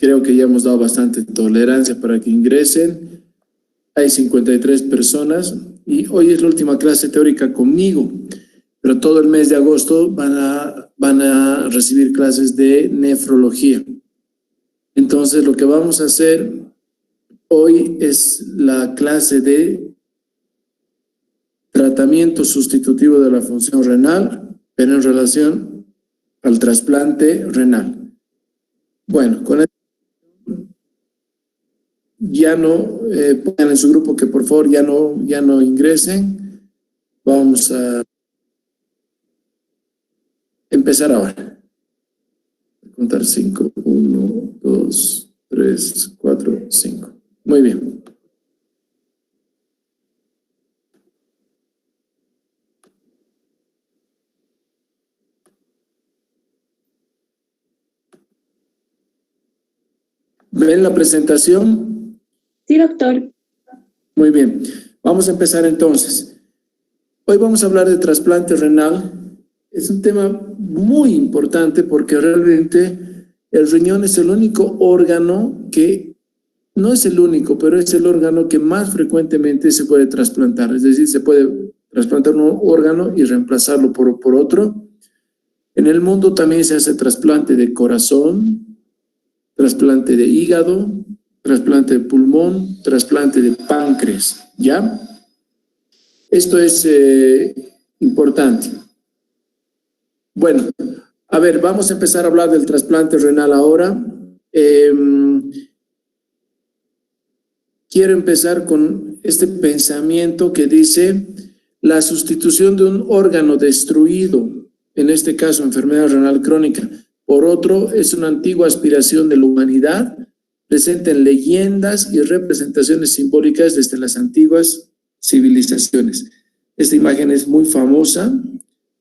creo que ya hemos dado bastante tolerancia para que ingresen. Hay 53 personas y hoy es la última clase teórica conmigo, pero todo el mes de agosto van a recibir clases de nefrología. Entonces, lo que vamos a hacer hoy es la clase de tratamiento sustitutivo de la función renal, pero en relación al trasplante renal. Bueno, con esto ya no, pongan en su grupo que por favor ya no ingresen. Vamos a empezar ahora. Contar 5, 1, 2, 3, 4, 5. Muy bien. ¿Ven la presentación? Sí, doctor. Muy bien. Vamos a empezar entonces. Hoy vamos a hablar de trasplante renal. Es un tema muy importante porque realmente el riñón es el único órgano que, no es el único, pero es el órgano que más frecuentemente se puede trasplantar. Es decir, se puede trasplantar un órgano y reemplazarlo por otro. En el mundo también se hace trasplante de corazón, trasplante de hígado, trasplante de pulmón, trasplante de páncreas, ¿ya? Esto es importante. Bueno, a ver, vamos a empezar a hablar del trasplante renal ahora. Quiero empezar con este pensamiento que dice la sustitución de un órgano destruido, en este caso enfermedad renal crónica, por otro es una antigua aspiración de la humanidad, presente en leyendas y representaciones simbólicas desde las antiguas civilizaciones. Esta imagen es muy famosa.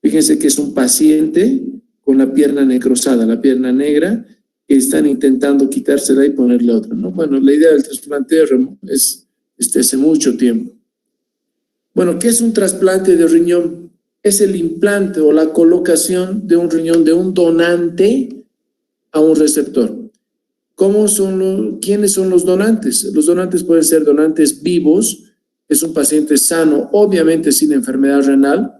Fíjense que es un paciente con la pierna necrosada, la pierna negra, que están intentando quitársela y ponerle otra, ¿no? Bueno, la idea del trasplante es hace mucho tiempo. Bueno, ¿qué es un trasplante de riñón? Es el implante o la colocación de un riñón de un donante a un receptor. ¿Quiénes son los donantes? Los donantes pueden ser donantes vivos, es un paciente sano, obviamente sin enfermedad renal.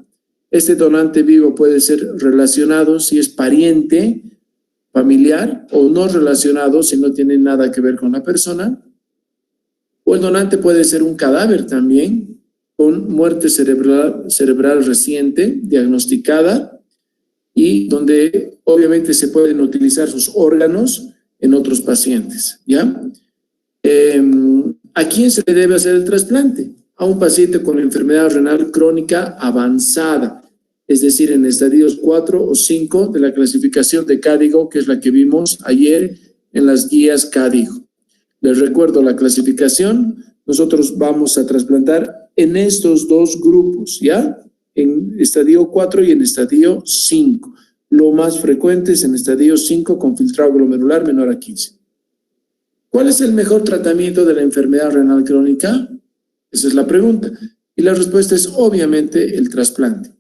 Este donante vivo puede ser relacionado si es pariente, familiar, o no relacionado si no tiene nada que ver con la persona. O el donante puede ser un cadáver también, con muerte cerebral reciente, diagnosticada, y donde obviamente se pueden utilizar sus órganos en otros pacientes, ¿ya? ¿A quién se le debe hacer el trasplante? A un paciente con enfermedad renal crónica avanzada, es decir, en estadios 4 o 5 de la clasificación de CADIGO, que es la que vimos ayer en las guías CADIGO. Les recuerdo la clasificación. Nosotros vamos a trasplantar en estos dos grupos, ¿ya? En estadio 4 y en estadio 5. Lo más frecuente es en estadio 5 con filtrado glomerular menor a 15. ¿Cuál es el mejor tratamiento de la enfermedad renal crónica? Esa es la pregunta. Y la respuesta es obviamente el trasplante.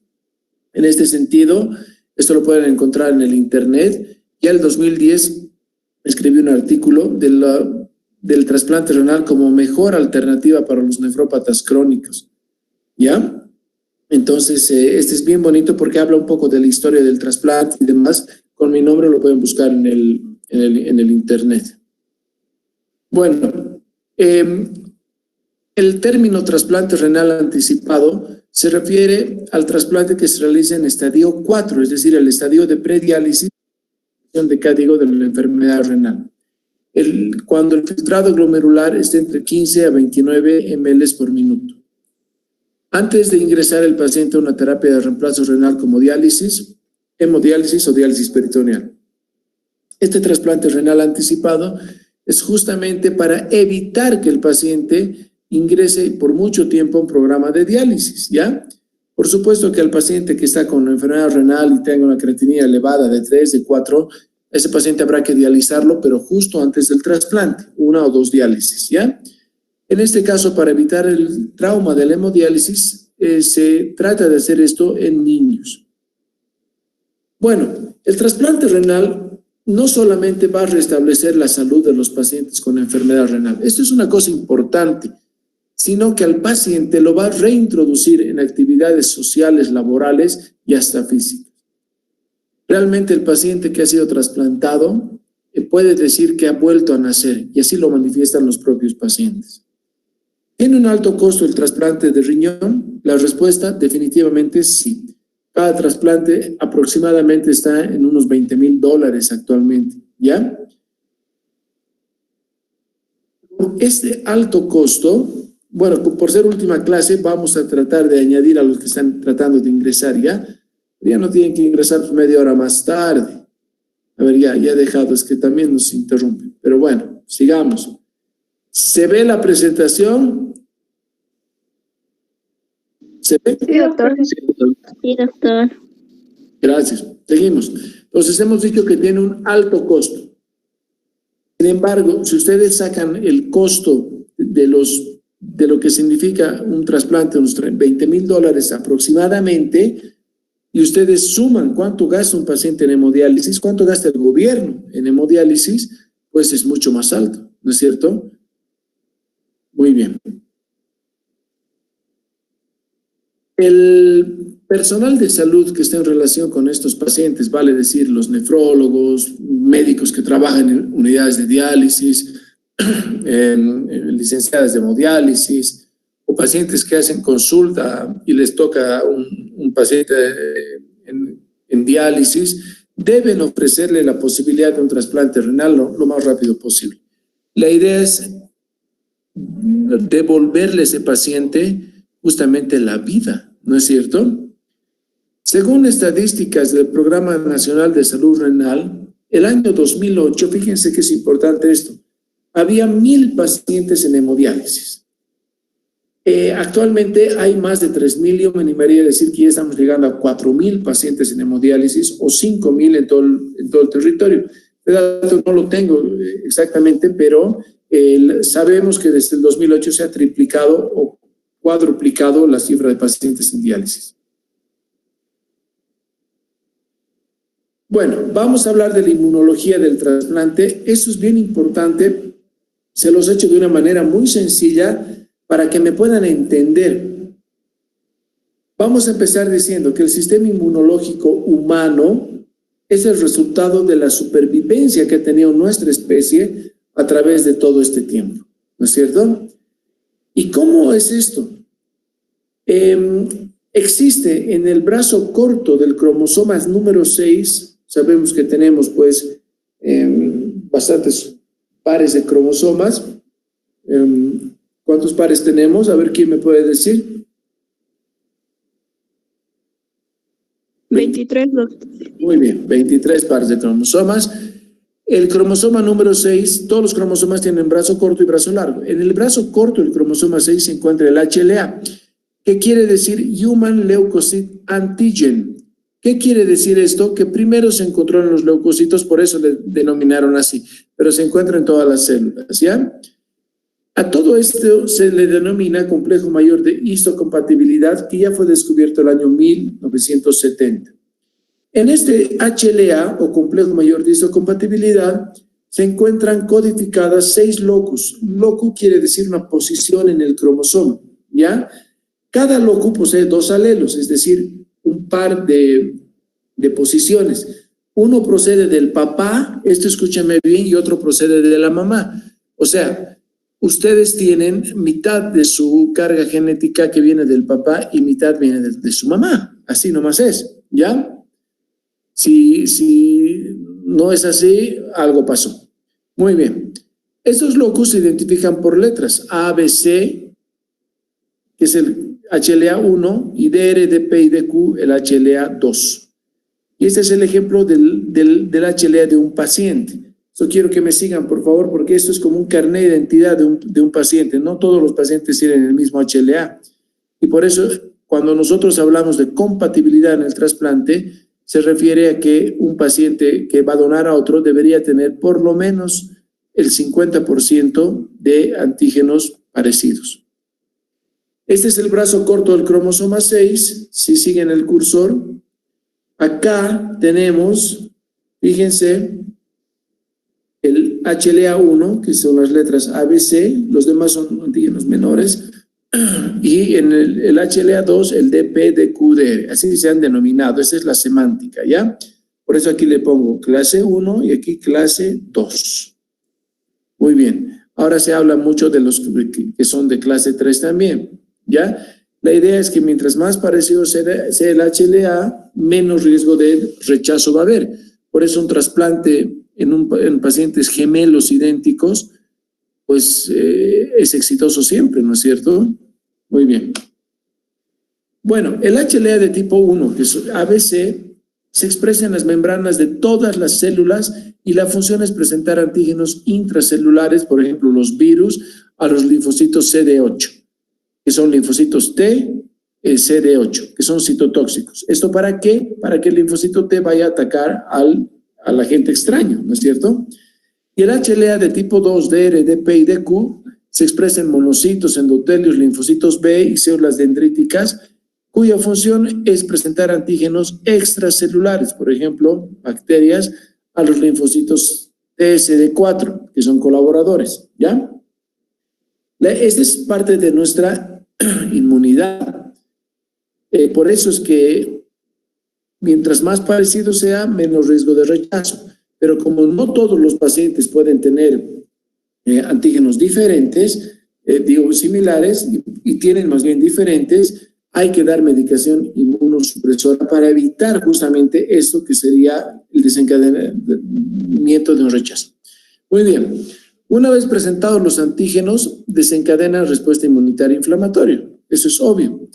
En este sentido, esto lo pueden encontrar en el internet. Ya en el 2010 escribí un artículo del trasplante renal como mejor alternativa para los nefrópatas crónicos, ¿ya? Entonces, este es bien bonito porque habla un poco de la historia del trasplante y demás. Con mi nombre lo pueden buscar en el internet. Bueno, el término trasplante renal anticipado se refiere al trasplante que se realiza en estadio 4, es decir, el estadio de prediálisis de CADIGO de la enfermedad renal. Cuando el filtrado glomerular está entre 15 a 29 ml por minuto. Antes de ingresar el paciente a una terapia de reemplazo renal como diálisis, hemodiálisis o diálisis peritoneal. Este trasplante renal anticipado es justamente para evitar que el paciente ingrese por mucho tiempo a un programa de diálisis, ¿ya? Por supuesto que al paciente que está con enfermedad renal y tenga una creatinina elevada de 3, de 4, ese paciente habrá que dializarlo, pero justo antes del trasplante, 1 o 2 diálisis, ¿ya? En este caso, para evitar el trauma de la hemodiálisis, se trata de hacer esto en niños. Bueno, el trasplante renal no solamente va a restablecer la salud de los pacientes con enfermedad renal, esto es una cosa importante, sino que al paciente lo va a reintroducir en actividades sociales, laborales y hasta físicas. Realmente el paciente que ha sido trasplantado puede decir que ha vuelto a nacer, y así lo manifiestan los propios pacientes. ¿Tiene un alto costo el trasplante de riñón? La respuesta definitivamente sí. Cada trasplante aproximadamente está en unos $20,000 actualmente, ¿ya? Este alto costo, bueno, por ser última clase, vamos a tratar de añadir a los que están tratando de ingresar, ¿ya? Ya no tienen que ingresar pues media hora más tarde. A ver, ya he dejado, es que también nos interrumpen. Pero bueno, sigamos. ¿Se ve la presentación? ¿Se ve? Sí, doctor. Sí, doctor. Gracias. Seguimos. Entonces, hemos dicho que tiene un alto costo. Sin embargo, si ustedes sacan el costo de lo que significa un trasplante, unos $20,000 aproximadamente, y ustedes suman cuánto gasta un paciente en hemodiálisis, cuánto gasta el gobierno en hemodiálisis, pues es mucho más alto, ¿no es cierto? Muy bien. El personal de salud que está en relación con estos pacientes, vale decir los nefrólogos, médicos que trabajan en unidades de diálisis, licenciadas de hemodiálisis, o pacientes que hacen consulta y les toca un paciente en diálisis, deben ofrecerle la posibilidad de un trasplante renal lo más rápido posible. La idea es devolverle a ese paciente justamente la vida, ¿no es cierto? Según estadísticas del Programa Nacional de Salud Renal, el año 2008, fíjense que es importante esto, había 1,000 pacientes en hemodiálisis. Actualmente hay más de 3,000, yo me animaría a decir que ya estamos llegando a 4,000 pacientes en hemodiálisis o 5,000 en todo el territorio. El dato no lo tengo exactamente, pero sabemos que desde el 2008 se ha triplicado o cuadruplicado la cifra de pacientes en diálisis. Bueno, vamos a hablar de la inmunología del trasplante. Eso es bien importante. Se los he hecho de una manera muy sencilla para que me puedan entender. Vamos a empezar diciendo que el sistema inmunológico humano es el resultado de la supervivencia que ha tenido nuestra especie a través de todo este tiempo, ¿no es cierto? ¿Y cómo es esto? Existe en el brazo corto del cromosoma número 6, sabemos que tenemos pues bastantes pares de cromosomas. ¿Cuántos pares tenemos? A ver, ¿quién me puede decir? 23, doctor. Muy bien, 23 pares de cromosomas. El cromosoma número 6, todos los cromosomas tienen brazo corto y brazo largo. En el brazo corto del cromosoma 6 se encuentra el HLA. ¿Qué quiere decir Human Leukocyte Antigen? ¿Qué quiere decir esto? Que primero se encontró en los leucocitos, por eso le denominaron así, pero se encuentra en todas las células, ¿ya? A todo esto se le denomina complejo mayor de histocompatibilidad, que ya fue descubierto el año 1970. En este HLA, o complejo mayor de histocompatibilidad, se encuentran codificadas 6 locus. Locu quiere decir una posición en el cromosoma, ¿ya? Cada locu posee 2 alelos, es decir, un par de posiciones. Uno procede del papá, esto escúchame bien, y otro procede de la mamá. O sea, ustedes tienen mitad de su carga genética que viene del papá y mitad viene de su mamá. Así nomás es, ¿ya? Si no es así, algo pasó. Muy bien. Estos locus se identifican por letras A, B, C, que es el HLA1, y DR, DP y DQ, el HLA2. Y este es el ejemplo del HLA de un paciente. Eso quiero que me sigan, por favor, porque esto es como un carnet de identidad de un paciente. No todos los pacientes tienen el mismo HLA. Y por eso, cuando nosotros hablamos de compatibilidad en el trasplante, se refiere a que un paciente que va a donar a otro debería tener por lo menos el 50% de antígenos parecidos. Este es el brazo corto del cromosoma 6, si siguen el cursor. Acá tenemos, fíjense, el HLA1, que son las letras ABC, los demás son antígenos menores, y en el HLA2, el DP, DQ, DR, así se han denominado, esa es la semántica, ¿ya? Por eso aquí le pongo clase 1 y aquí clase 2. Muy bien, ahora se habla mucho de los que son de clase 3 también, ¿ya? La idea es que mientras más parecido sea el HLA, menos riesgo de rechazo va a haber. Por eso un trasplante en pacientes gemelos idénticos, pues es exitoso siempre, ¿no es cierto? Muy bien. Bueno, el HLA de tipo 1, que es ABC, se expresa en las membranas de todas las células y la función es presentar antígenos intracelulares, por ejemplo, los virus, a los linfocitos CD8, que son linfocitos T, CD8, que son citotóxicos. ¿Esto para qué? Para que el linfocito T vaya a atacar al agente extraño, ¿no es cierto? Y el HLA de tipo 2, DR, DP y DQ se expresa en monocitos, endotelios, linfocitos B y células dendríticas, cuya función es presentar antígenos extracelulares, por ejemplo, bacterias, a los linfocitos TSD4, que son colaboradores, ¿ya? Esta es parte de nuestra inmunidad. Por eso es que mientras más parecido sea, menos riesgo de rechazo. Pero como no todos los pacientes pueden tener antígenos diferentes, similares, y tienen más bien diferentes, hay que dar medicación inmunosupresora para evitar justamente esto que sería el desencadenamiento de un rechazo. Muy bien. Una vez presentados los antígenos, desencadenan respuesta inmunitaria inflamatoria. Eso es obvio.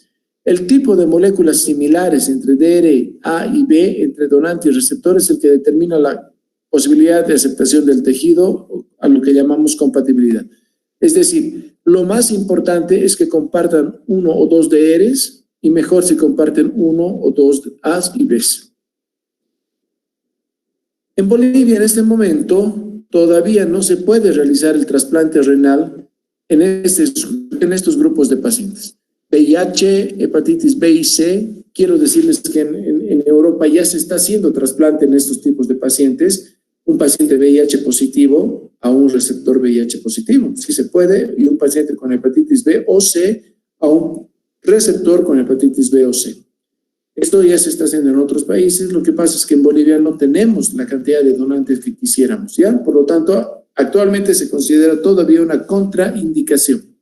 El tipo de moléculas similares entre DR, A y B, entre donante y receptor, es el que determina la posibilidad de aceptación del tejido, a lo que llamamos compatibilidad. Es decir, lo más importante es que compartan 1 o 2 DRs y mejor si comparten 1 o 2 A's y B's. En Bolivia, en este momento, todavía no se puede realizar el trasplante renal en estos grupos de pacientes. VIH, hepatitis B y C, quiero decirles que en Europa ya se está haciendo trasplante en estos tipos de pacientes, un paciente VIH positivo a un receptor VIH positivo, si se puede, y un paciente con hepatitis B o C a un receptor con hepatitis B o C. Esto ya se está haciendo en otros países, lo que pasa es que en Bolivia no tenemos la cantidad de donantes que quisiéramos, ¿ya? Por lo tanto, actualmente se considera todavía una contraindicación.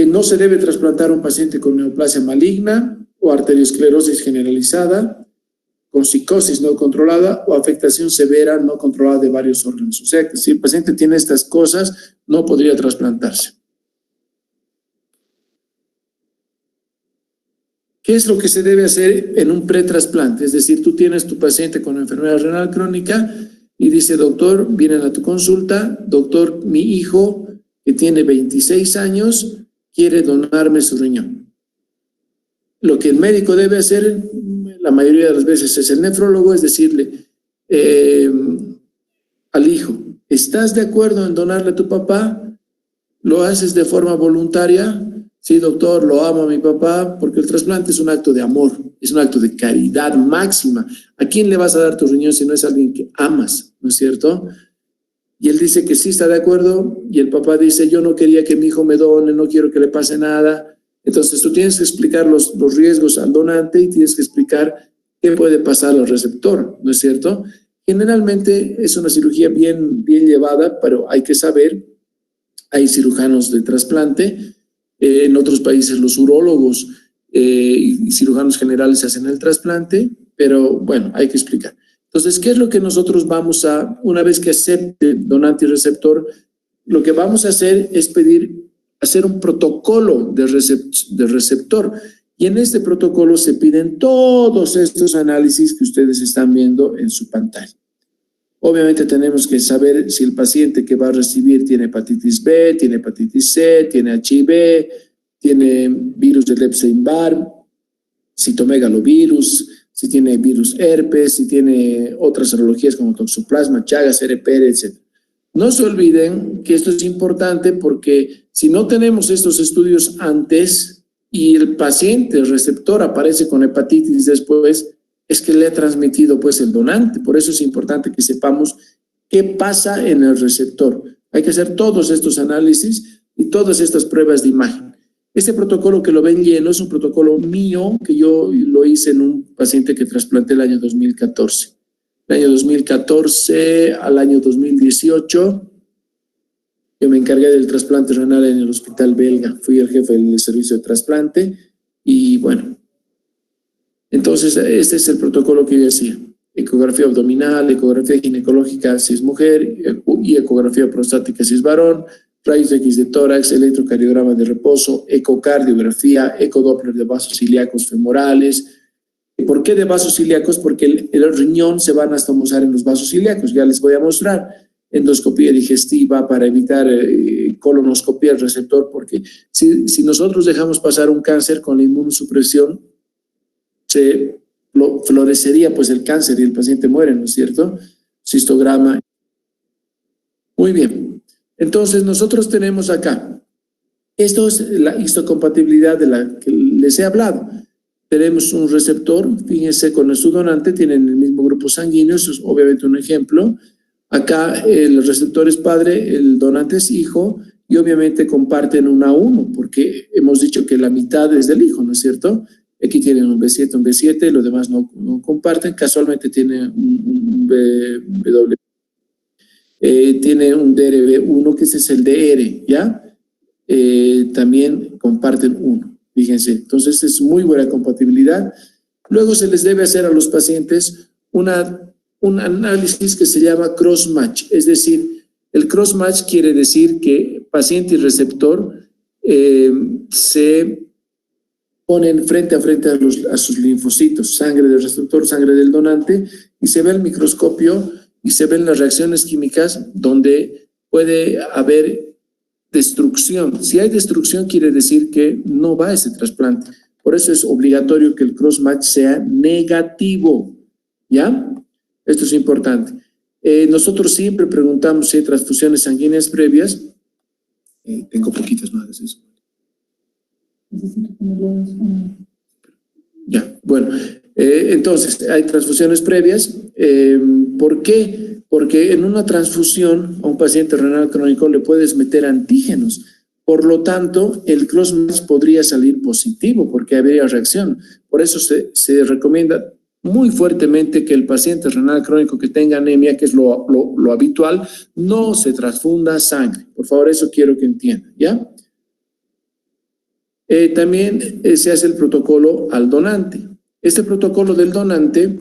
No se debe trasplantar a un paciente con neoplasia maligna o arteriosclerosis generalizada, con psicosis no controlada o afectación severa no controlada de varios órganos. O sea que si el paciente tiene estas cosas, no podría trasplantarse. ¿Qué es lo que se debe hacer en un pretrasplante? Es decir, tú tienes tu paciente con enfermedad renal crónica y dice, doctor, vienen a tu consulta, doctor, mi hijo que tiene 26 años quiere donarme su riñón. Lo que el médico debe hacer, la mayoría de las veces es el nefrólogo, es decirle al hijo, ¿estás de acuerdo en donarle a tu papá? ¿Lo haces de forma voluntaria? Sí, doctor, lo amo a mi papá, porque el trasplante es un acto de amor, es un acto de caridad máxima. ¿A quién le vas a dar tu riñón si no es a alguien que amas, no es cierto? Y él dice que sí está de acuerdo, y el papá dice, yo no quería que mi hijo me done, no quiero que le pase nada. Entonces tú tienes que explicar los riesgos al donante y tienes que explicar qué puede pasar al receptor, ¿no es cierto? Generalmente es una cirugía bien llevada, pero hay que saber, hay cirujanos de trasplante, en otros países los urólogos y cirujanos generales hacen el trasplante, pero bueno, hay que explicar. Entonces, ¿qué es lo que nosotros vamos a, una vez que acepte donante y receptor, lo que vamos a hacer es hacer un protocolo de receptor. Y en este protocolo se piden todos estos análisis que ustedes están viendo en su pantalla. Obviamente tenemos que saber si el paciente que va a recibir tiene hepatitis B, tiene hepatitis C, tiene HIV, tiene virus del Epstein-Barr, citomegalovirus, si tiene virus herpes, si tiene otras serologías como toxoplasma, Chagas, RPR, etc. No se olviden que esto es importante porque si no tenemos estos estudios antes y el paciente, el receptor, aparece con hepatitis después, es que le ha transmitido pues el donante. Por eso es importante que sepamos ¿Qué pasa en el receptor? Hay que hacer todos estos análisis y todas estas pruebas de imagen. Este protocolo que lo ven lleno es un protocolo mío que yo lo hice en un paciente que trasplanté el año 2014. El año 2014 al año 2018, yo me encargué del trasplante renal en el hospital belga. Fui el jefe del servicio de trasplante y bueno, entonces este es el protocolo que yo hacía. Ecografía abdominal, ecografía ginecológica si es mujer y ecografía prostática si es varón, rayos X de tórax, electrocardiograma de reposo, ecocardiografía, ecodoppler de vasos ilíacos femorales. ¿Por qué de vasos ilíacos? Porque el riñón se va a anastomosar en los vasos ilíacos, ya les voy a mostrar. Endoscopía digestiva para evitar colonoscopía del receptor, porque si nosotros dejamos pasar un cáncer con la inmunosupresión, se florecería pues el cáncer y el paciente muere, ¿no es cierto? Cistograma. Muy bien. Entonces nosotros tenemos acá, esto es la histocompatibilidad de la que les he hablado. Tenemos un receptor, fíjense, con su donante, tienen el mismo grupo sanguíneo, eso es obviamente un ejemplo. Acá el receptor es padre, el donante es hijo, y obviamente comparten un A1, porque hemos dicho que la mitad es del hijo, ¿no es cierto? Aquí tienen un B7, lo demás no comparten, casualmente tiene un BW. Tiene un DRB1, que ese es el DR, ¿ya? También comparten uno, fíjense. Entonces es muy buena compatibilidad. Luego se les debe hacer a los pacientes un análisis que se llama cross-match, es decir, el cross-match quiere decir que paciente y receptor se ponen frente a frente a sus linfocitos, sangre del receptor, sangre del donante, y se ve el microscopio y se ven las reacciones químicas donde puede haber destrucción. Si hay destrucción, quiere decir que no va ese trasplante. Por eso es obligatorio que el cross-match sea negativo, ¿ya? Esto es importante. Nosotros siempre preguntamos si hay transfusiones sanguíneas previas. Tengo poquitas más de eso. Ya, bueno. Entonces, hay transfusiones previas. ¿Por qué? Porque en una transfusión a un paciente renal crónico le puedes meter antígenos. Por lo tanto, el cross-match podría salir positivo porque habría reacción. Por eso se recomienda muy fuertemente que el paciente renal crónico que tenga anemia, que es lo habitual, no se transfunda sangre. Por favor, eso quiero que entiendan, ¿ya? También se hace el protocolo al donante. Este protocolo del donante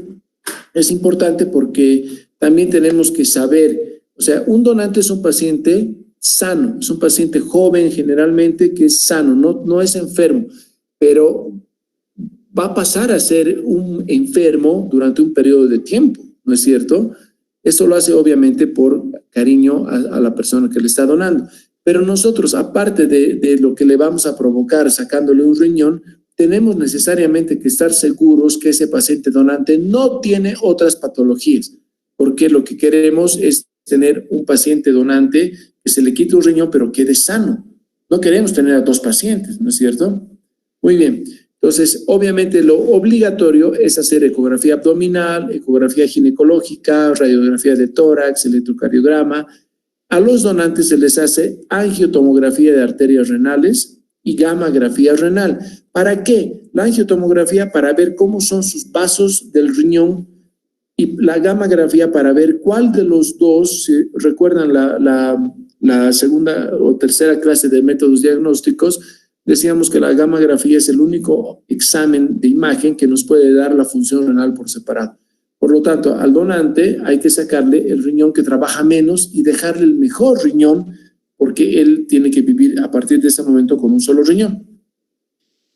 es importante porque también tenemos que saber, o sea, un donante es un paciente sano, es un paciente joven generalmente que es sano, no es enfermo, pero va a pasar a ser un enfermo durante un periodo de tiempo, ¿no es cierto? Esto lo hace obviamente por cariño a la persona que le está donando. Pero nosotros, aparte de lo que le vamos a provocar sacándole un riñón, tenemos necesariamente que estar seguros que ese paciente donante no tiene otras patologías, porque lo que queremos es tener un paciente donante que se le quite un riñón pero quede sano. No queremos tener a dos pacientes, ¿no es cierto? Muy bien. Entonces, obviamente lo obligatorio es hacer ecografía abdominal, ecografía ginecológica, radiografía de tórax, electrocardiograma. A los donantes se les hace angiotomografía de arterias renales y gammagrafía renal. ¿Para qué? La angiotomografía para ver cómo son sus vasos del riñón y la gammagrafía para ver cuál de los dos, si recuerdan la segunda o tercera clase de métodos diagnósticos, decíamos que la gammagrafía es el único examen de imagen que nos puede dar la función renal por separado. Por lo tanto, al donante hay que sacarle el riñón que trabaja menos y dejarle el mejor riñón porque él tiene que vivir a partir de ese momento con un solo riñón.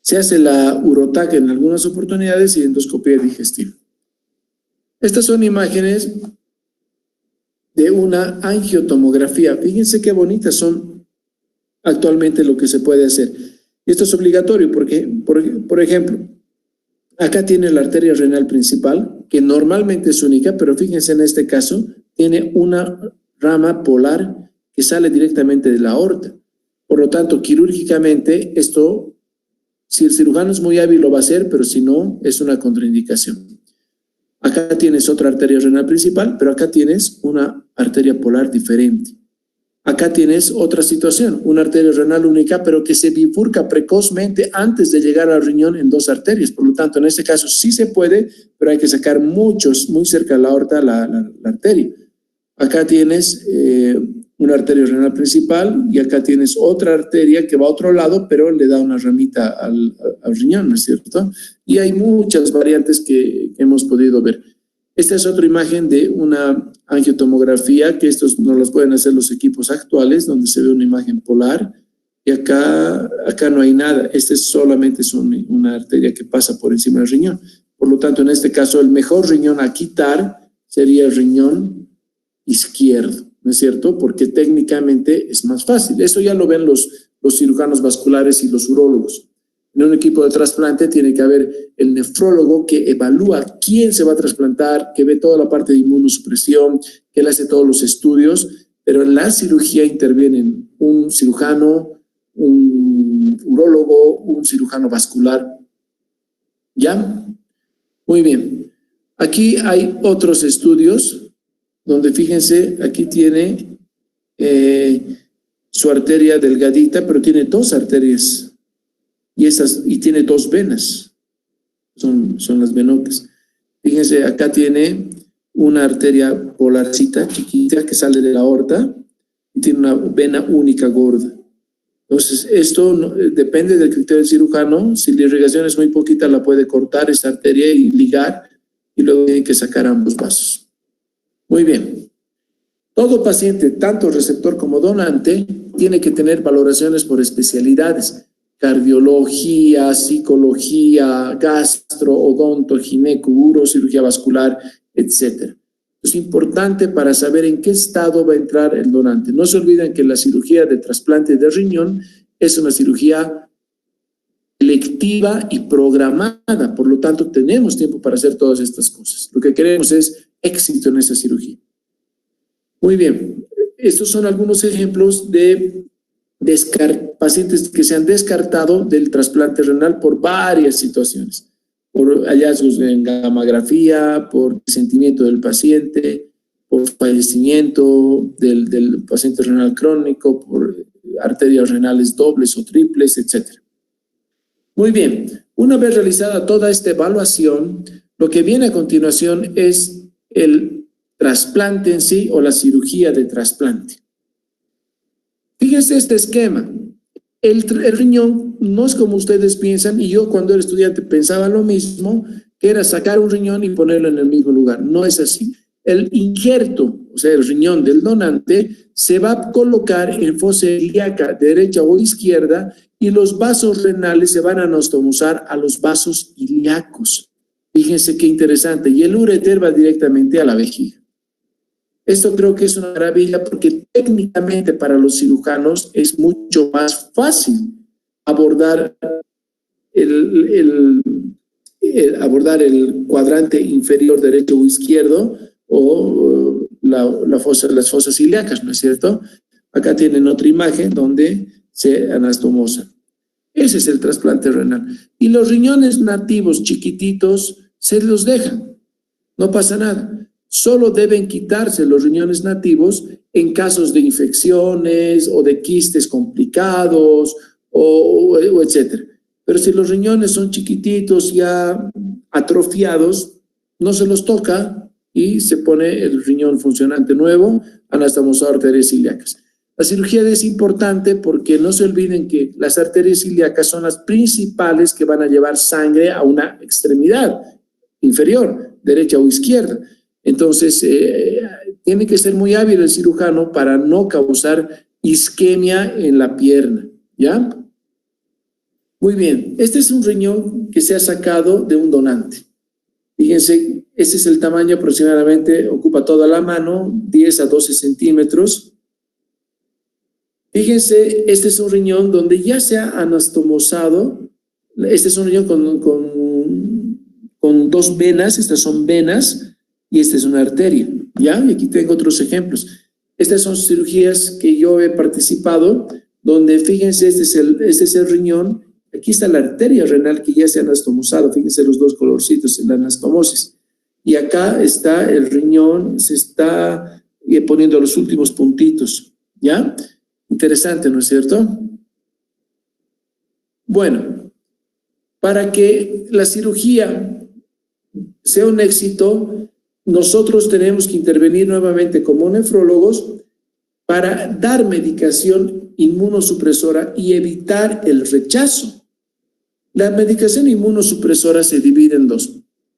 Se hace la urotac en algunas oportunidades y endoscopía digestiva. Estas son imágenes de una angiotomografía. Fíjense qué bonitas son actualmente lo que se puede hacer. Y esto es obligatorio porque, por ejemplo, acá tiene la arteria renal principal, que normalmente es única, pero fíjense en este caso, tiene una rama polar que sale directamente de la aorta. Por lo tanto, quirúrgicamente, esto, si el cirujano es muy hábil, lo va a hacer, pero si no, es una contraindicación. Acá tienes otra arteria renal principal, pero acá tienes una arteria polar diferente. Acá tienes otra situación, una arteria renal única, pero que se bifurca precozmente antes de llegar al riñón en dos arterias. Por lo tanto, en este caso sí se puede, pero hay que sacar muy cerca de la aorta la arteria. Acá tienes una arteria renal principal y acá tienes otra arteria que va a otro lado, pero le da una ramita al riñón, ¿no es cierto? Y hay muchas variantes que hemos podido ver. Esta es otra imagen de una angiotomografía, que estos no los pueden hacer los equipos actuales, donde se ve una imagen polar, y acá no hay nada. Esta solamente es una arteria que pasa por encima del riñón. Por lo tanto, en este caso, el mejor riñón a quitar sería el riñón izquierdo, ¿no es cierto? Porque técnicamente es más fácil. Eso ya lo ven los cirujanos vasculares y los urólogos. En un equipo de trasplante tiene que haber el nefrólogo que evalúa quién se va a trasplantar, que ve toda la parte de inmunosupresión, que le hace todos los estudios, pero en la cirugía intervienen un cirujano, un urólogo, un cirujano vascular. ¿Ya? Muy bien. Aquí hay otros estudios donde, fíjense, aquí tiene su arteria delgadita, pero tiene dos arterias. Y tiene dos venas, son las venotas. Fíjense, acá tiene una arteria polarcita chiquita que sale de la aorta y tiene una vena única gorda. Entonces, esto depende del criterio del cirujano. Si la irrigación es muy poquita, la puede cortar esta arteria y ligar, y luego tiene que sacar ambos vasos. Muy bien. Todo paciente, tanto receptor como donante, tiene que tener valoraciones por especialidades: cardiología, psicología, gastro, odonto, gineco, uro, cirugía vascular, etc. Es importante para saber en qué estado va a entrar el donante. No se olviden que la cirugía de trasplante de riñón es una cirugía electiva y programada, por lo tanto tenemos tiempo para hacer todas estas cosas. Lo que queremos es éxito en esa cirugía. Muy bien, estos son algunos ejemplos de pacientes que se han descartado del trasplante renal por varias situaciones, por hallazgos en gamografía, por sentimiento del paciente, por fallecimiento del paciente renal crónico, por arterias renales dobles o triples, etc. Muy bien, una vez realizada toda esta evaluación, lo que viene a continuación es el trasplante en sí o la cirugía de trasplante. Fíjense este esquema. El riñón no es como ustedes piensan, y yo cuando era estudiante pensaba lo mismo, que era sacar un riñón y ponerlo en el mismo lugar. No es así. El injerto, o sea, el riñón del donante, se va a colocar en fosa ilíaca derecha o izquierda, y los vasos renales se van a anastomosar a los vasos ilíacos. Fíjense qué interesante. Y el ureter va directamente a la vejiga. Esto creo que es una maravilla porque técnicamente para los cirujanos es mucho más fácil abordar el cuadrante inferior derecho o izquierdo o las fosas ilíacas, ¿no es cierto? Acá tienen otra imagen donde se anastomosan. Ese es el trasplante renal. Y los riñones nativos chiquititos se los dejan, no pasa nada. Solo deben quitarse los riñones nativos en casos de infecciones o de quistes complicados o etcétera. Pero si los riñones son chiquititos, ya atrofiados, no se los toca y se pone el riñón funcionante nuevo, anastomosado arterias ilíacas. La cirugía es importante porque no se olviden que las arterias ilíacas son las principales que van a llevar sangre a una extremidad inferior, derecha o izquierda. Entonces, tiene que ser muy hábil el cirujano para no causar isquemia en la pierna, ¿ya? Muy bien, este es un riñón que se ha sacado de un donante. Fíjense, este es el tamaño aproximadamente, ocupa toda la mano, 10 a 12 centímetros. Fíjense, este es un riñón donde ya se ha anastomosado. Este es un riñón con dos venas, estas son venas, y esta es una arteria, ¿ya? Y aquí tengo otros ejemplos. Estas son cirugías que yo he participado, donde, fíjense, este es el riñón, aquí está la arteria renal que ya se ha anastomosado, fíjense los dos colorcitos en la anastomosis. Y acá está el riñón, se está poniendo los últimos puntitos, ¿ya? Interesante, ¿no es cierto? Bueno, para que la cirugía sea un éxito, nosotros tenemos que intervenir nuevamente como nefrólogos para dar medicación inmunosupresora y evitar el rechazo. La medicación inmunosupresora se divide en dos.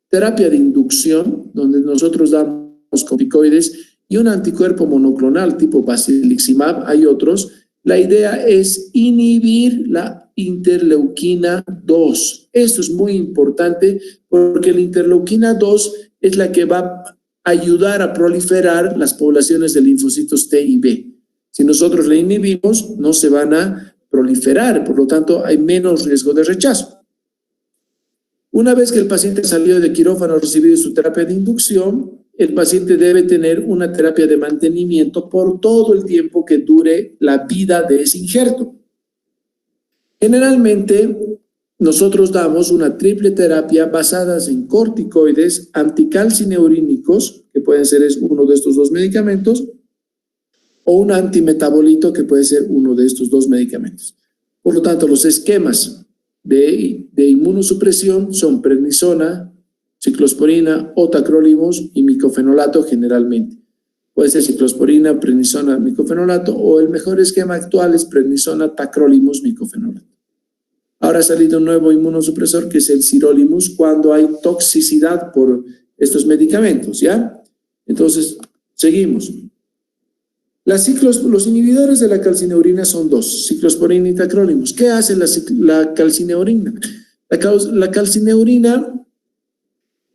Terapia de inducción, donde nosotros damos corticoides, y un anticuerpo monoclonal tipo basiliximab, hay otros. La idea es inhibir la interleuquina 2. Esto es muy importante porque la interleuquina 2 es la que va a ayudar a proliferar las poblaciones de linfocitos T y B. Si nosotros la inhibimos, no se van a proliferar, por lo tanto hay menos riesgo de rechazo. Una vez que el paciente salió de quirófano, ha recibido su terapia de inducción, el paciente debe tener una terapia de mantenimiento por todo el tiempo que dure la vida de ese injerto. Generalmente, nosotros damos una triple terapia basada en corticoides, anticalcineurínicos, que pueden ser uno de estos dos medicamentos, o un antimetabolito, que puede ser uno de estos dos medicamentos. Por lo tanto, los esquemas de inmunosupresión son prednisona, ciclosporina o tacrolimus y micofenolato generalmente. Puede ser ciclosporina, prednisona, micofenolato, o el mejor esquema actual es prednisona, tacrolimus, micofenolato. Ahora ha salido un nuevo inmunosupresor que es el sirolimus cuando hay toxicidad por estos medicamentos, ¿ya? Entonces, seguimos. Los inhibidores de la calcineurina son dos, ciclosporina y tacrolimus. ¿Qué hace la calcineurina? La calcineurina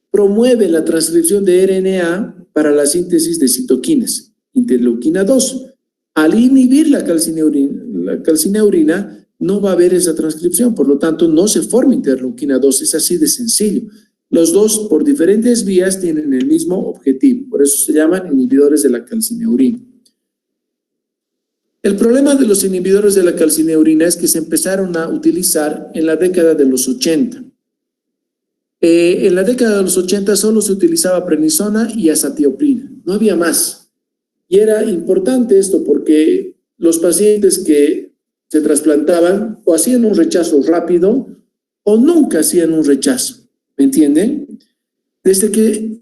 promueve la transcripción de RNA para la síntesis de citoquinas, interleuquina 2. Al inhibir la calcineurina, no va a haber esa transcripción, por lo tanto no se forma interleuquina 2, es así de sencillo. Los dos, por diferentes vías, tienen el mismo objetivo, por eso se llaman inhibidores de la calcineurina. El problema de los inhibidores de la calcineurina es que se empezaron a utilizar en la década de los 80. En la década de los 80 solo se utilizaba prednisona y azatioprina, no había más. Y era importante esto porque los pacientes que se trasplantaban o hacían un rechazo rápido o nunca hacían un rechazo, ¿me entienden? Desde que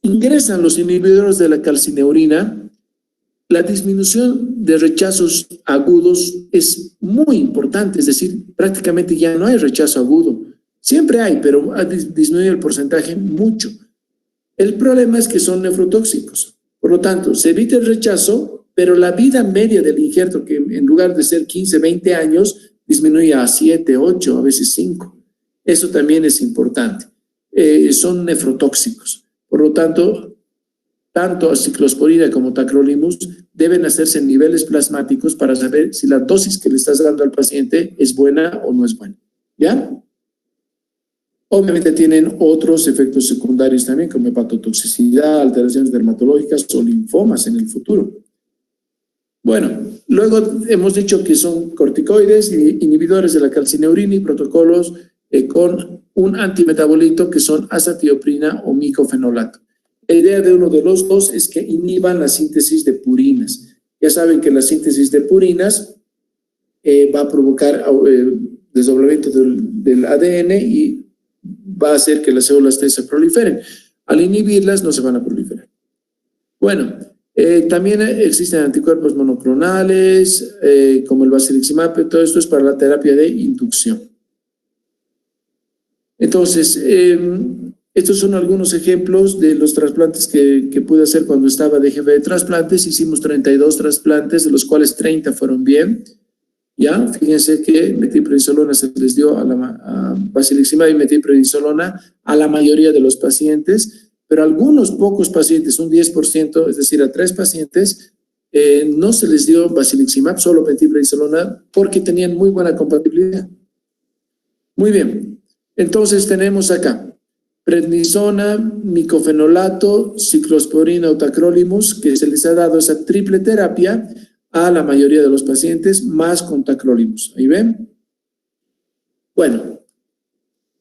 ingresan los inhibidores de la calcineurina, la disminución de rechazos agudos es muy importante, es decir, prácticamente ya no hay rechazo agudo. Siempre hay, pero ha disminuido el porcentaje mucho. El problema es que son nefrotóxicos. Por lo tanto, se evita el rechazo, pero la vida media del injerto, que en lugar de ser 15, 20 años, disminuye a 7, 8, a veces 5. Eso también es importante. Son nefrotóxicos. Por lo tanto ciclosporina como tacrolimus deben hacerse en niveles plasmáticos para saber si la dosis que le estás dando al paciente es buena o no es buena. ¿Ya? Obviamente tienen otros efectos secundarios también, como hepatotoxicidad, alteraciones dermatológicas o linfomas en el futuro. Bueno, luego hemos dicho que son corticoides, inhibidores de la calcineurina y protocolos con un antimetabolito que son azatioprina o micofenolato. La idea de uno de los dos es que inhiban la síntesis de purinas. Ya saben que la síntesis de purinas va a provocar desdoblamiento del ADN y va a hacer que las células T se proliferen. Al inhibirlas no se van a proliferar. Bueno, también existen anticuerpos monoclonales como el basiliximab, todo esto es para la terapia de inducción. Entonces, estos son algunos ejemplos de los trasplantes que pude hacer cuando estaba de jefe de trasplantes. Hicimos 32 trasplantes, de los cuales 30 fueron bien. ¿Ya? Fíjense que metilprednisolona se les dio a basiliximab y metilprednisolona a la mayoría de los pacientes, pero a algunos pocos pacientes, un 10%, es decir, a 3 pacientes, no se les dio basiliximab, solo metilprednisolona, porque tenían muy buena compatibilidad. Muy bien, entonces tenemos acá prednisona, micofenolato, ciclosporina o tacrolimus, que se les ha dado esa triple terapia a la mayoría de los pacientes, más con tacrolimus. ¿Ahí ven? Bueno,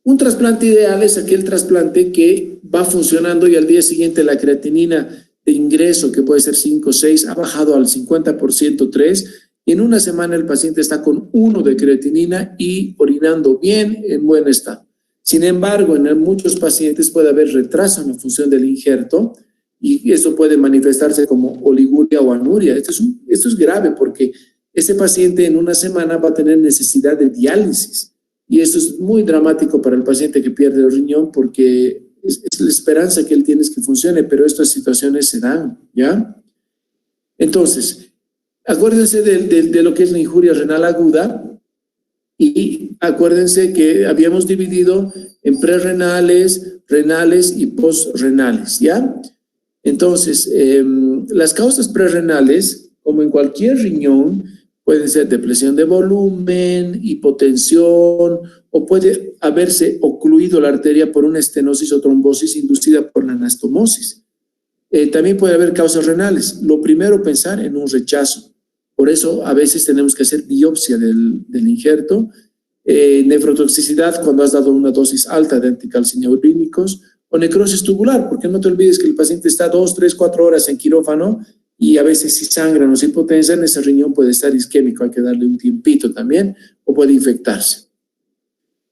un trasplante ideal es aquel trasplante que va funcionando y al día siguiente la creatinina de ingreso, que puede ser 5 o 6, ha bajado al 50%, 3, y en una semana el paciente está con 1 de creatinina y orinando bien, en buen estado. Sin embargo, en muchos pacientes puede haber retraso en la función del injerto y eso puede manifestarse como oliguria o anuria. Esto es grave porque ese paciente en una semana va a tener necesidad de diálisis y esto es muy dramático para el paciente que pierde el riñón porque es la esperanza que él tiene que funcione, pero estas situaciones se dan, ¿ya? Entonces, acuérdense de lo que es la injuria renal aguda y acuérdense que habíamos dividido en prerrenales, renales y postrenales, ¿ya? Entonces, las causas prerrenales, como en cualquier riñón, pueden ser depresión de volumen, hipotensión, o puede haberse ocluido la arteria por una estenosis o trombosis inducida por la anastomosis. También puede haber causas renales. Lo primero, pensar en un rechazo. Por eso, a veces tenemos que hacer biopsia del injerto. Nefrotoxicidad cuando has dado una dosis alta de anticalcineurínicos, o necrosis tubular, porque no te olvides que el paciente está 2, 3, 4 horas en quirófano y a veces si sangran o si hipotensan, ese riñón puede estar isquémico, hay que darle un tiempito también, o puede infectarse.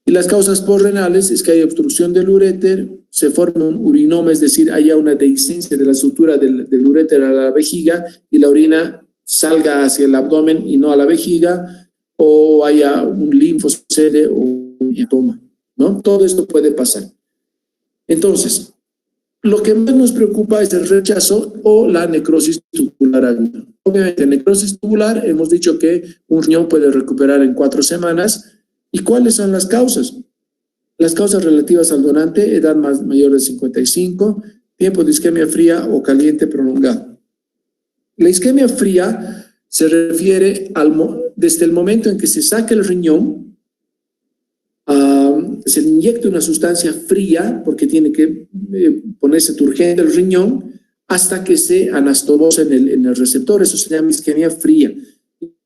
Y las causas postrenales es que hay obstrucción del uréter, se forma un urinoma, es decir, haya una dehiscencia de la sutura del uréter a la vejiga y la orina salga hacia el abdomen y no a la vejiga, o haya un linfocele o un hematoma, ¿no? Todo esto puede pasar. Entonces, lo que más nos preocupa es el rechazo o la necrosis tubular aguda. Obviamente, necrosis tubular, hemos dicho que un riñón puede recuperar en 4 semanas. ¿Y cuáles son las causas? Las causas relativas al donante, edad mayor de 55, tiempo de isquemia fría o caliente prolongado. La isquemia fría se refiere desde el momento en que se saca el riñón, se le inyecta una sustancia fría porque tiene que ponerse turgente el riñón hasta que se anastomosa en el receptor. Eso se llama isquemia fría.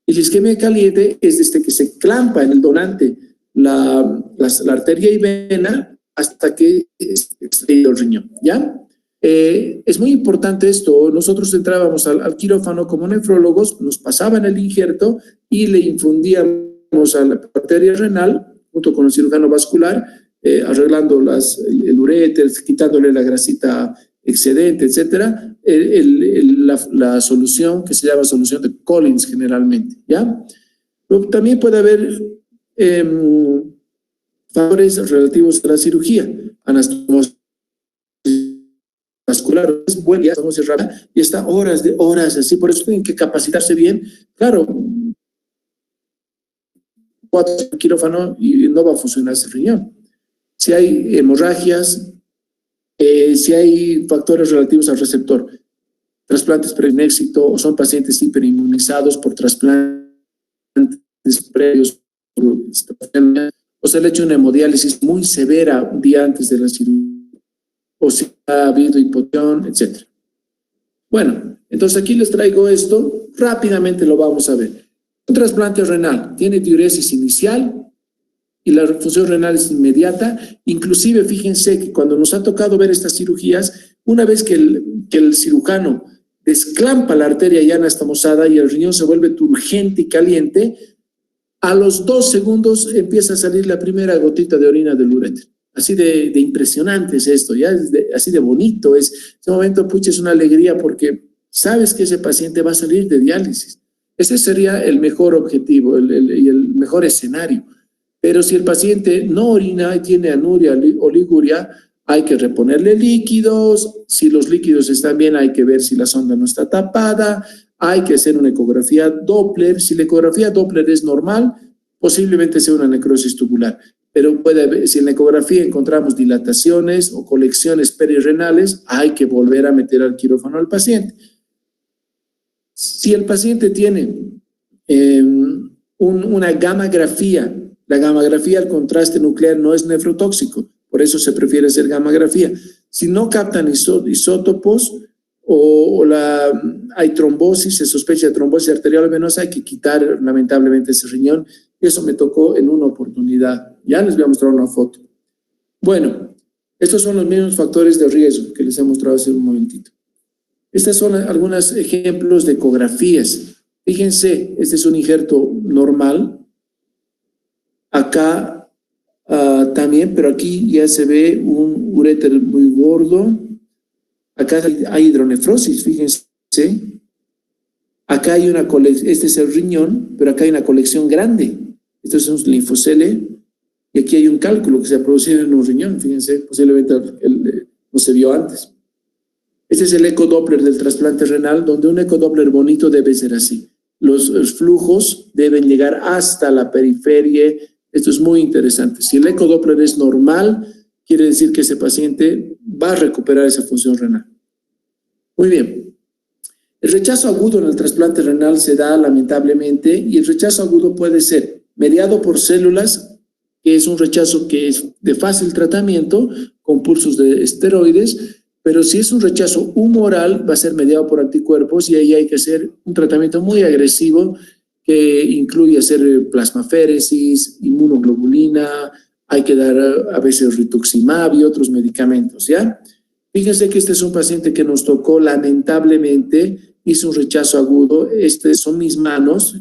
Y la isquemia caliente es desde que se clampa en el donante la arteria y vena hasta que es extraído el riñón, ¿ya? Es muy importante esto. Nosotros entrábamos al quirófano como nefrólogos, nos pasaban el injerto y le infundíamos a la arteria renal junto con el cirujano vascular, arreglando el uréter, quitándole la grasita excedente, etcétera, la solución que se llama solución de Collins generalmente, ¿ya? Pero también puede haber factores relativos a la cirugía, anastomosis vascular, es buena, anastomosis rápida, y está horas, así, por eso tienen que capacitarse bien. Claro, 4 quirófano y no va a funcionar ese riñón. Si hay hemorragias, si hay factores relativos al receptor, trasplantes pre-éxito o son pacientes hiperinmunizados por trasplantes previos, o se le ha hecho una hemodiálisis muy severa un día antes de la cirugía, o si ha habido hipotensión, etc. Bueno, entonces aquí les traigo esto, rápidamente lo vamos a ver. Un trasplante renal tiene diuresis inicial y la función renal es inmediata. Inclusive, fíjense que cuando nos ha tocado ver estas cirugías, una vez que el cirujano desclampa la arteria ya anastomosada y el riñón se vuelve turgente y caliente, a los 2 segundos empieza a salir la primera gotita de orina del uréter. Así de impresionante es esto, ya así de bonito es. Ese momento, pucha, es una alegría porque sabes que ese paciente va a salir de diálisis. Ese sería el mejor objetivo y el mejor escenario. Pero si el paciente no orina y tiene anuria o liguria, hay que reponerle líquidos. Si los líquidos están bien, hay que ver si la sonda no está tapada. Hay que hacer una ecografía Doppler. Si la ecografía Doppler es normal, posiblemente sea una necrosis tubular. Pero si en la ecografía encontramos dilataciones o colecciones perirrenales, hay que volver a meter al quirófano al paciente. Si el paciente tiene una gammagrafía, la gammagrafía al contraste nuclear no es nefrotóxico, por eso se prefiere hacer gammagrafía. Si no captan isótopos o hay trombosis, se sospecha de trombosis arterial venosa, hay que quitar lamentablemente ese riñón. Eso me tocó en una oportunidad. Ya les voy a mostrar una foto. Bueno, estos son los mismos factores de riesgo que les he mostrado hace un momentito. Estas son algunos ejemplos de ecografías. Fíjense, este es un injerto normal. Acá también, pero aquí ya se ve un uréter muy gordo. Acá hay hidronefrosis, fíjense. Acá hay una colección, este es el riñón, pero acá hay una colección grande. Esto es un linfocele. Y aquí hay un cálculo que se ha producido en un riñón, fíjense, posiblemente no se vio antes. Este es el ecodoppler del trasplante renal, donde un ecodoppler bonito debe ser así. Los flujos deben llegar hasta la periferia. Esto es muy interesante. Si el ecodoppler es normal, quiere decir que ese paciente va a recuperar esa función renal. Muy bien. El rechazo agudo en el trasplante renal se da lamentablemente, y el rechazo agudo puede ser mediado por células, que es un rechazo que es de fácil tratamiento, con pulsos de esteroides, pero si es un rechazo humoral, va a ser mediado por anticuerpos, y ahí hay que hacer un tratamiento muy agresivo que incluye hacer plasmaféresis, inmunoglobulina, hay que dar a veces rituximab y otros medicamentos, ¿ya? Fíjense que este es un paciente que nos tocó lamentablemente, hizo un rechazo agudo, son mis manos,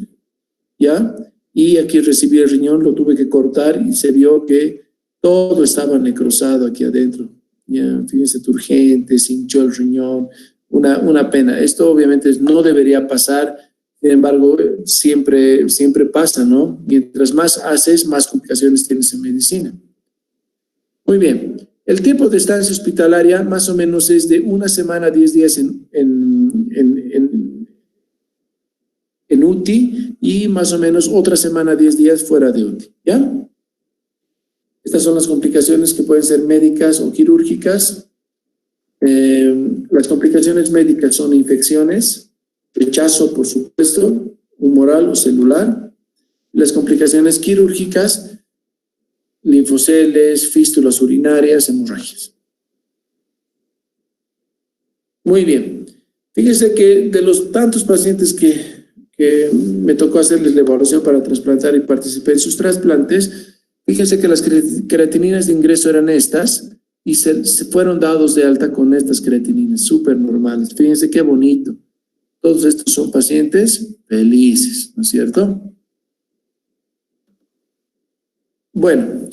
¿ya? Y aquí recibí el riñón, lo tuve que cortar y se vio que todo estaba necrosado aquí adentro. Ya, fíjense, turgente, se hinchó el riñón, una pena. Esto obviamente no debería pasar, sin embargo, siempre pasa, ¿no? Mientras más haces, más complicaciones tienes en medicina. Muy bien. El tiempo de estancia hospitalaria más o menos es de 1 semana a 10 días en UTI y más o menos otra semana, 10 días fuera de UTI, ¿ya? Estas son las complicaciones que pueden ser médicas o quirúrgicas. Las complicaciones médicas son infecciones, rechazo, por supuesto, humoral o celular. Las complicaciones quirúrgicas, linfoceles, fístulas urinarias, hemorragias. Muy bien. Fíjense que de los tantos pacientes que me tocó hacerles la evaluación para trasplantar y participé en sus trasplantes, fíjense que las creatininas de ingreso eran estas y se fueron dados de alta con estas creatininas, súper normales. Fíjense qué bonito. Todos estos son pacientes felices, ¿no es cierto? Bueno,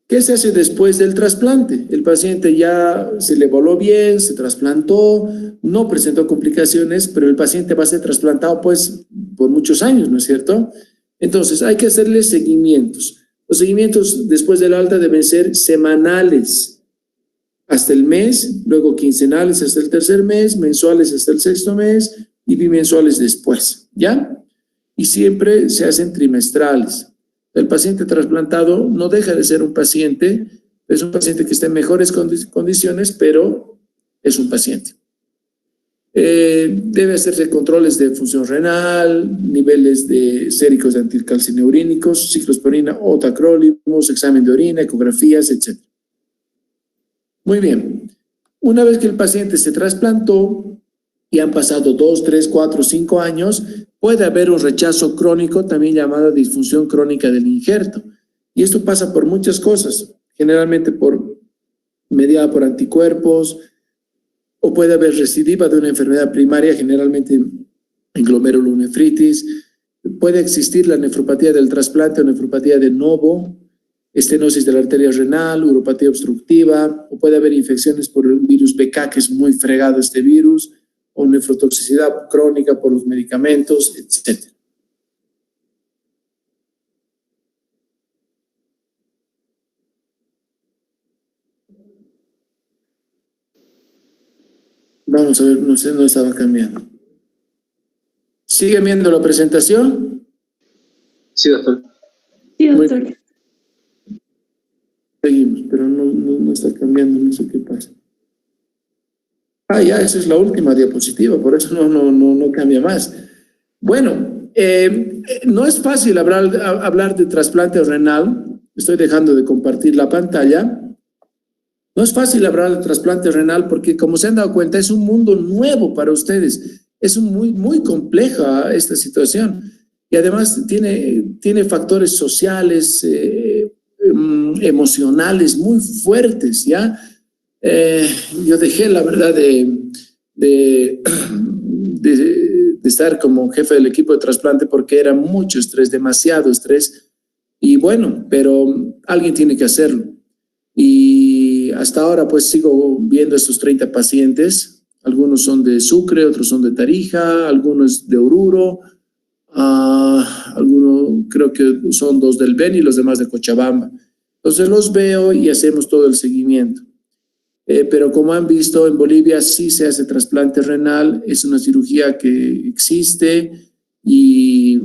¿qué se hace después del trasplante? El paciente ya se le evaluó bien, se trasplantó, no presentó complicaciones, pero el paciente va a ser trasplantado pues por muchos años, ¿no es cierto? Entonces hay que hacerle seguimientos. Los seguimientos después del alta deben ser semanales hasta el mes, luego quincenales hasta el tercer mes, mensuales hasta el sexto mes y bimensuales después, ¿ya? Y siempre se hacen trimestrales. El paciente trasplantado no deja de ser un paciente, es un paciente que está en mejores condiciones, pero es un paciente. Debe hacerse controles de función renal, niveles de séricos de anticalcineurínicos, ciclosporina o tacrolimus, examen de orina, ecografías, etc. Muy bien. Una vez que el paciente se trasplantó y han pasado 2, 3, 4, 5 años, puede haber un rechazo crónico, también llamado disfunción crónica del injerto. Y esto pasa por muchas cosas, generalmente mediada por anticuerpos, o puede haber recidiva de una enfermedad primaria, generalmente en glomerulonefritis. Puede existir la nefropatía del trasplante o nefropatía de novo, estenosis de la arteria renal, uropatía obstructiva, o puede haber infecciones por el virus BK, que es muy fregado este virus, o nefrotoxicidad crónica por los medicamentos, etc. Vamos a ver, no sé, no estaba cambiando. ¿Siguen viendo la presentación? Sí, doctor. Sí, doctor. Seguimos, pero no está cambiando, no sé qué pasa. Ya, esa es la última diapositiva, por eso no cambia más. Bueno, no es fácil hablar de trasplante renal. Estoy dejando de compartir la pantalla. No es fácil hablar de trasplante renal porque, como se han dado cuenta, es un mundo nuevo para ustedes. Es muy compleja esta situación. Y además tiene factores sociales, emocionales muy fuertes, ¿ya? Yo dejé, la verdad, de estar como jefe del equipo de trasplante porque era mucho estrés, demasiado estrés. Y bueno, pero alguien tiene que hacerlo. Y hasta ahora pues sigo viendo estos 30 pacientes. Algunos son de Sucre, otros son de Tarija, algunos de Oruro, algunos creo que son 2 del Beni y los demás de Cochabamba. Entonces los veo y hacemos todo el seguimiento. Pero como han visto, en Bolivia sí se hace trasplante renal, es una cirugía que existe y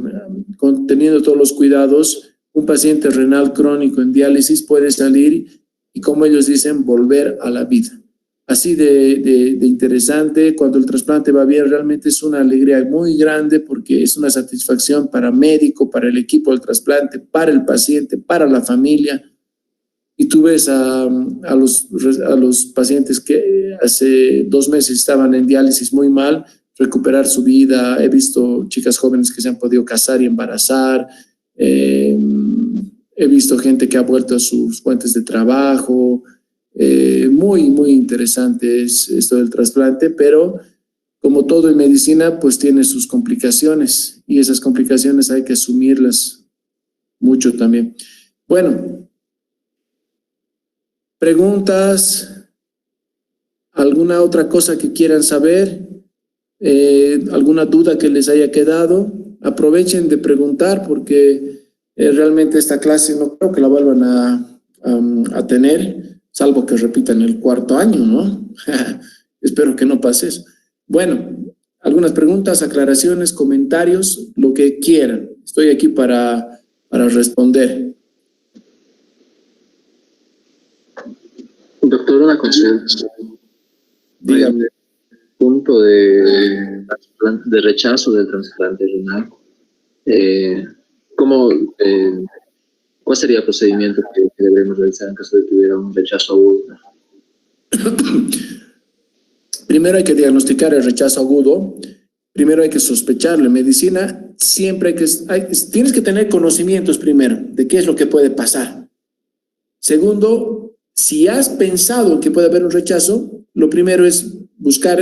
teniendo todos los cuidados, un paciente renal crónico en diálisis puede salir y, como ellos dicen, volver a la vida. Así de interesante, cuando el trasplante va bien, realmente es una alegría muy grande porque es una satisfacción para el médico, para el equipo del trasplante, para el paciente, para la familia. Y tú ves a los pacientes que hace 2 meses estaban en diálisis muy mal, recuperar su vida. He visto chicas jóvenes que se han podido casar y embarazar. He visto gente que ha vuelto a sus fuentes de trabajo. Muy, muy interesante es esto del trasplante, pero como todo en medicina, pues tiene sus complicaciones y esas complicaciones hay que asumirlas mucho también. Bueno. ¿Preguntas? ¿Alguna otra cosa que quieran saber? ¿Alguna duda que les haya quedado? Aprovechen de preguntar porque realmente esta clase no creo que la vuelvan a tener, salvo que repitan el 4º año, ¿no? Espero que no pase eso. Bueno, algunas preguntas, aclaraciones, comentarios, lo que quieran. Estoy aquí para responder. Doctor, una consulta. Dígame. Punto de rechazo del trasplante renal. ¿Cuál sería el procedimiento que debemos realizar en caso de que hubiera un rechazo agudo? Primero hay que diagnosticar el rechazo agudo. Primero hay que sospecharlo. En medicina siempre tienes que tener conocimientos primero de qué es lo que puede pasar. Segundo, si has pensado que puede haber un rechazo, lo primero es buscar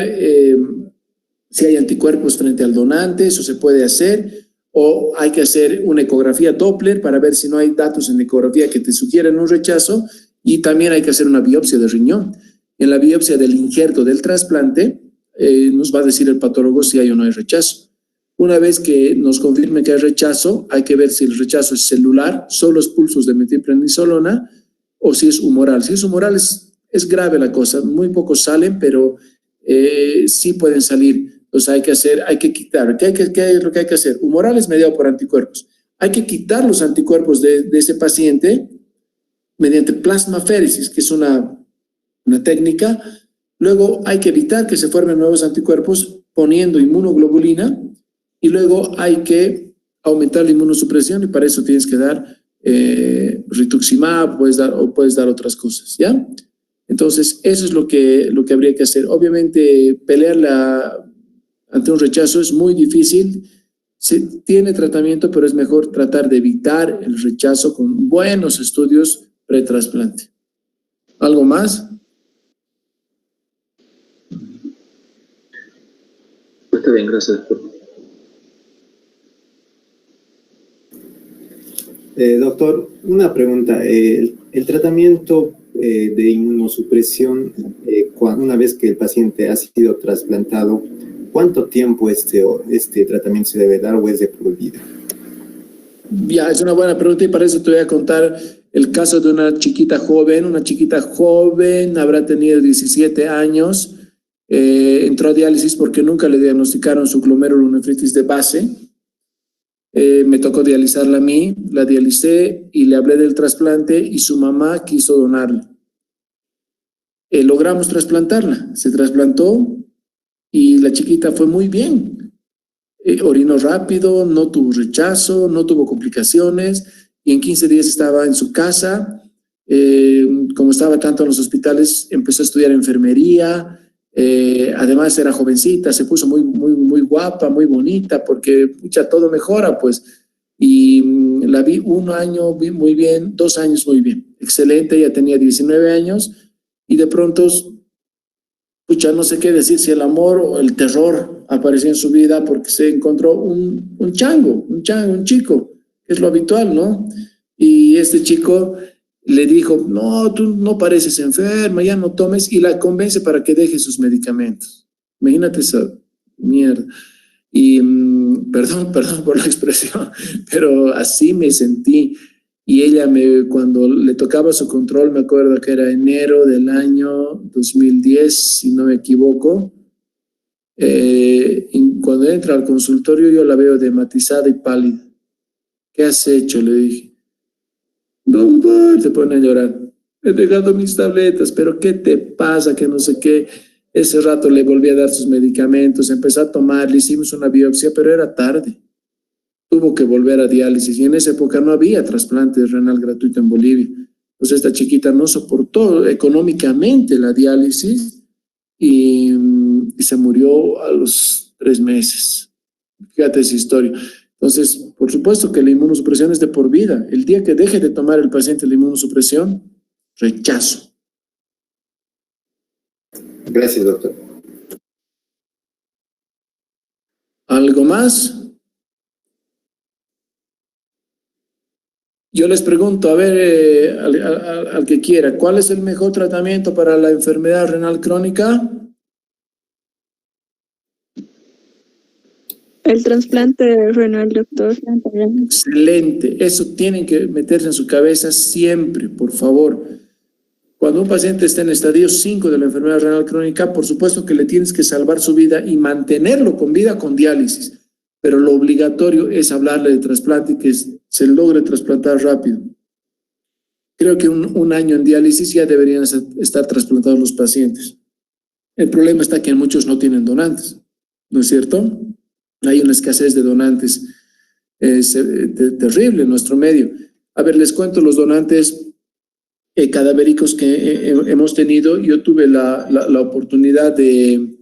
si hay anticuerpos frente al donante, eso se puede hacer, o hay que hacer una ecografía Doppler para ver si no hay datos en la ecografía que te sugieren un rechazo, y también hay que hacer una biopsia de riñón. En la biopsia del injerto del trasplante nos va a decir el patólogo si hay o no hay rechazo. Una vez que nos confirme que hay rechazo, hay que ver si el rechazo es celular, solo los pulsos de metilprednisolona, o si es humoral. Si es humoral es grave la cosa, muy pocos salen, pero sí pueden salir. Entonces hay que quitar. ¿Qué es lo que hay que hacer? Humoral es mediado por anticuerpos. Hay que quitar los anticuerpos de ese paciente mediante plasmaféresis, que es una técnica. Luego hay que evitar que se formen nuevos anticuerpos poniendo inmunoglobulina, y luego hay que aumentar la inmunosupresión, y para eso tienes que dar rituximab, puedes dar otras cosas, ¿ya? Entonces, eso es lo que habría que hacer. Obviamente, pelear ante un rechazo es muy difícil. Se tiene tratamiento, pero es mejor tratar de evitar el rechazo con buenos estudios pretrasplante. ¿Algo más? Está bien, gracias. Doctor, una pregunta. El tratamiento de inmunosupresión, una vez que el paciente ha sido trasplantado, ¿cuánto tiempo este tratamiento se debe dar o es de por vida? Ya, es una buena pregunta y para eso te voy a contar el caso de una chiquita joven. Una chiquita joven, habrá tenido 17 años, entró a diálisis porque nunca le diagnosticaron su glomerulonefritis de base. Me tocó dializarla a mí, la dialicé y le hablé del trasplante y su mamá quiso donarla. Logramos trasplantarla, se trasplantó y la chiquita fue muy bien. Orinó rápido, no tuvo rechazo, no tuvo complicaciones y en 15 días estaba en su casa. Como estaba tanto en los hospitales, empezó a estudiar enfermería. Además era jovencita, se puso muy guapa, muy bonita, porque ya todo mejora, pues. Y la vi 1 año muy bien, 2 años muy bien, excelente. Ella tenía 19 años y de pronto, pucha, no sé qué decir, si el amor o el terror apareció en su vida porque se encontró un chango, un chico, que es lo habitual, ¿no? Y este chico le dijo, no, tú no pareces enferma, ya no tomes, y la convence para que deje sus medicamentos. Imagínate esa mierda. Y perdón por la expresión, pero así me sentí. Y ella cuando le tocaba su control, me acuerdo que era enero del año 2010, si no me equivoco, y cuando entra al consultorio yo la veo dematizada y pálida. ¿Qué has hecho?, le dije. Doctor, te pone a llorar. He dejado mis tabletas, pero ¿qué te pasa? Que no sé qué. Ese rato le volví a dar sus medicamentos, empezó a tomar, le hicimos una biopsia, pero era tarde. Tuvo que volver a diálisis y en esa época no había trasplante renal gratuito en Bolivia. Pues esta chiquita no soportó económicamente la diálisis y se murió a los 3 meses. Fíjate esa historia. Entonces, por supuesto que la inmunosupresión es de por vida. El día que deje de tomar el paciente la inmunosupresión, rechazo. Gracias, doctor. ¿Algo más? Yo les pregunto, a ver, al que quiera, ¿cuál es el mejor tratamiento para la enfermedad renal crónica? El trasplante renal, doctor. Excelente, eso tienen que meterse en su cabeza siempre, por favor. Cuando un paciente está en estadio 5 de la enfermedad renal crónica, por supuesto que le tienes que salvar su vida y mantenerlo con vida con diálisis, pero lo obligatorio es hablarle de trasplante y que se logre trasplantar rápido. Creo que un año en diálisis ya deberían estar trasplantados los pacientes. El problema está que muchos no tienen donantes, ¿no es cierto? Hay una escasez de donantes terrible en nuestro medio. A ver, les cuento los donantes cadavéricos que hemos tenido. Yo tuve la oportunidad de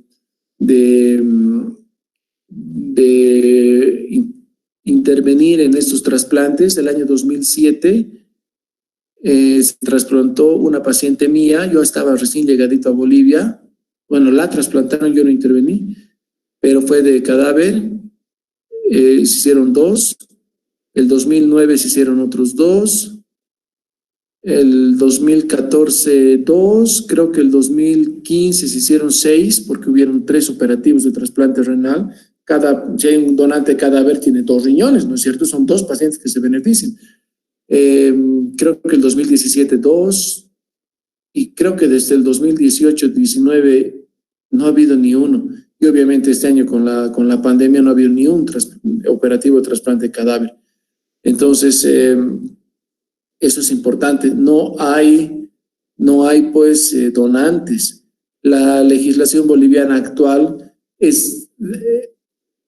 intervenir en estos trasplantes. El año 2007 se trasplantó una paciente mía. Yo estaba recién llegadito a Bolivia. Bueno, la trasplantaron, yo no intervení, pero fue de cadáver. Se hicieron 2. El 2009 se hicieron otros 2. El 2014, 2. Creo que el 2015 se hicieron 6 porque hubieron 3 operativos de trasplante renal. Si hay un donante cadáver, tiene 2 riñones, ¿no es cierto? Son 2 pacientes que se benefician. Creo que el 2017, 2. Y creo que desde el 2018, 19 no ha habido ni uno. Y obviamente este año con la pandemia no ha habido ni un operativo de trasplante de cadáver. Entonces, eso es importante. No hay pues donantes. La legislación boliviana actual es,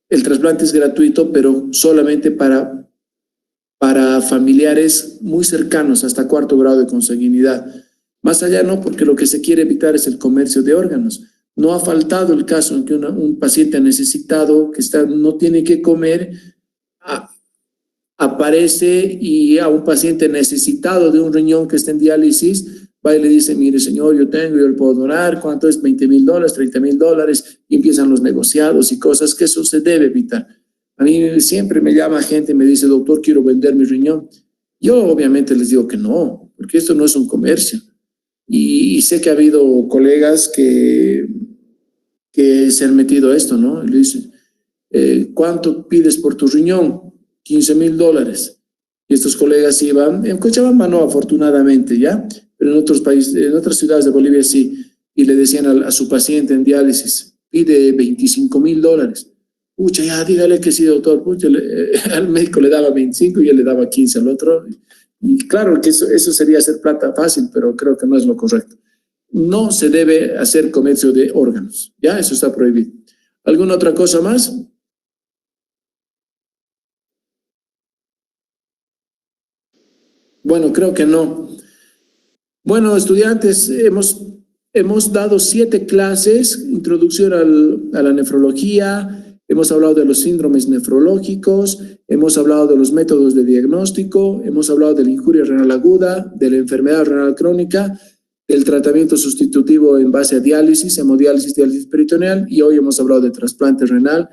el trasplante es gratuito, pero solamente para familiares muy cercanos, hasta 4º grado de consanguinidad. Más allá no, porque lo que se quiere evitar es el comercio de órganos. No ha faltado el caso en que un paciente necesitado que no tiene que comer aparece y a un paciente necesitado de un riñón que está en diálisis va y le dice, mire señor, yo le puedo donar, ¿cuánto es? $20,000, $30,000, y empiezan los negociados y cosas que eso se debe evitar. A mí siempre me llama gente y me dice, doctor, quiero vender mi riñón. Yo obviamente les digo que no, porque esto no es un comercio. Y sé que ha habido colegas que se han metido a esto, ¿no? Y le dicen, ¿cuánto pides por tu riñón? $15,000. Y estos colegas iban, en Cochabamba no, afortunadamente, ¿ya? Pero en otros países, en otras ciudades de Bolivia sí. Y le decían a su paciente en diálisis, pide $25,000. Pucha, ya, dígale que sí, doctor. Pucha, al médico le daba 25 y él le daba 15 al otro. Y claro que eso sería hacer plata fácil, pero creo que no es lo correcto. No se debe hacer comercio de órganos, ¿ya? Eso está prohibido. ¿Alguna otra cosa más? Bueno, creo que no. Bueno, estudiantes, hemos dado 7 clases, introducción a la nefrología, hemos hablado de los síndromes nefrológicos, hemos hablado de los métodos de diagnóstico, hemos hablado de la injuria renal aguda, de la enfermedad renal crónica. el tratamiento sustitutivo en base a diálisis, hemodiálisis, diálisis peritoneal, y hoy hemos hablado de trasplante renal.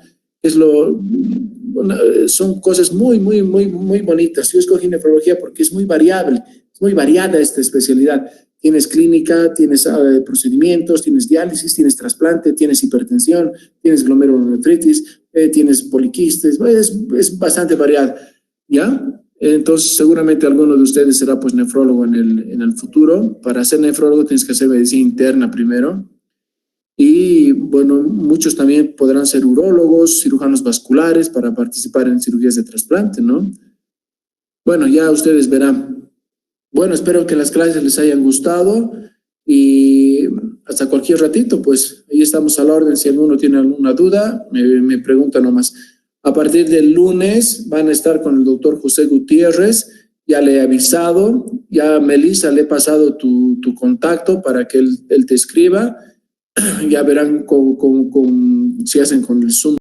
Son cosas muy bonitas. Yo escogí nefrología porque es muy variable, es muy variada esta especialidad. Tienes clínica, tienes procedimientos, tienes diálisis, tienes trasplante, tienes hipertensión, tienes glomerulonefritis, tienes poliquistes, es bastante variada, ¿ya? Entonces, seguramente alguno de ustedes será pues nefrólogo en el futuro. Para ser nefrólogo tienes que hacer medicina interna primero. Y bueno, muchos también podrán ser urólogos, cirujanos vasculares para participar en cirugías de trasplante, ¿no? Bueno, ya ustedes verán. Bueno, espero que las clases les hayan gustado y hasta cualquier ratito, pues ahí estamos a la orden. Si alguno tiene alguna duda, me pregunta nomás. A partir del lunes van a estar con el doctor José Gutiérrez. Ya le he avisado, ya a Melissa le he pasado tu contacto para que él te escriba. Ya verán si hacen con el Zoom.